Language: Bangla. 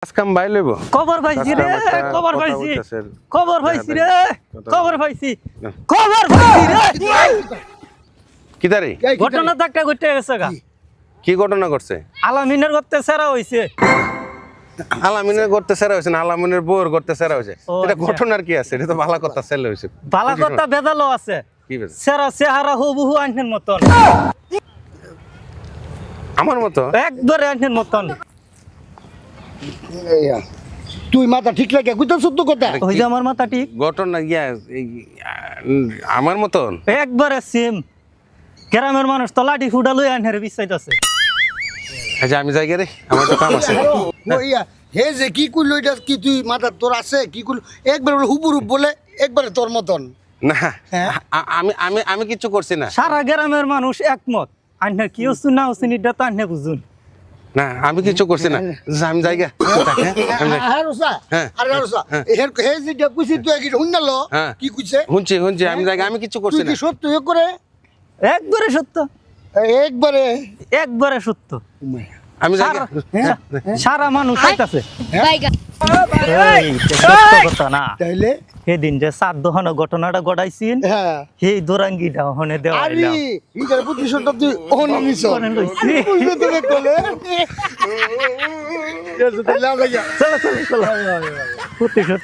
আজকাম বাই লইব খবর পাইছি রে খবর পাইছি খবর পাইছি রে খবর পাইছি খবর পাইছি রে কি দাঁড়ি ঘটনা ধাক্কা ঘটে গেছে গা কি ঘটনা ঘটছে? আলামিনের করতে সেরা হইছে আলামিনের করতে সেরা হয়েছে না আলামিনের বউর করতে সেরা হয়েছে ও, এটা আচ্ছা। ঘটনার কি আছে? এটা তো ভালো কথা ছেলে হয়েছে। ভালো কথা বেজালো আছে কি বেশ সেরা চেহারা হুবহু আইনের মতন আমার মতো একবারে আইনের মতন তুই মাথা ঠিক লাগে কইতা সত্য কথা ওই যে আমার মাথা ঠিক ঘটনা গিয়া আমার মতন একবারে সেম গ্রামের মানুষ তো লাঠি ফুটা লই আইনের বিচাইতাছে আচ্ছা আমি যাই গে রে আমার তো কাম আছে ওইয়া হে যে কি কইলো এটা কি তুই মাথা তোর আছে কি কইলো একবার হুবুরুব বলে একবারে তোর মতন না আমি আমি আমি কিচ্ছু করছি না সারা গ্রামের মানুষ একমত আইনের কি হচ্ছে না হচ্ছে এটা তো আইনে বুঝুন না আমি কিচ্ছু করছি না যা, আমি যাই গে আর রসা হ্যাঁ। আর রসা হে যে কইছি তুই কি হুননালো হ্যাঁ। কি কইছে শুনছি শুনছি আমি যাই গে, আমি কিচ্ছু করছি তুই না কি সত্য এ করে একবারে সত্য একবারে একবারে সত্য আমি যাই গে। সারা মানুষ হইতাছে Baiga. এই যে সত্য কথা না তাইলে সেদিন যে সাত দহনের ঘটনাটা ঘটাইছিন হ্যাঁ সেই দোরাঙ্গিটা ওখানে দেওয়া আরে ইটার প্রতিশোধটা তুই ওহন নিছ ওখানে লইছি। বুঝতে তোরে কোলে চলো চলো চলো প্রতিশোধ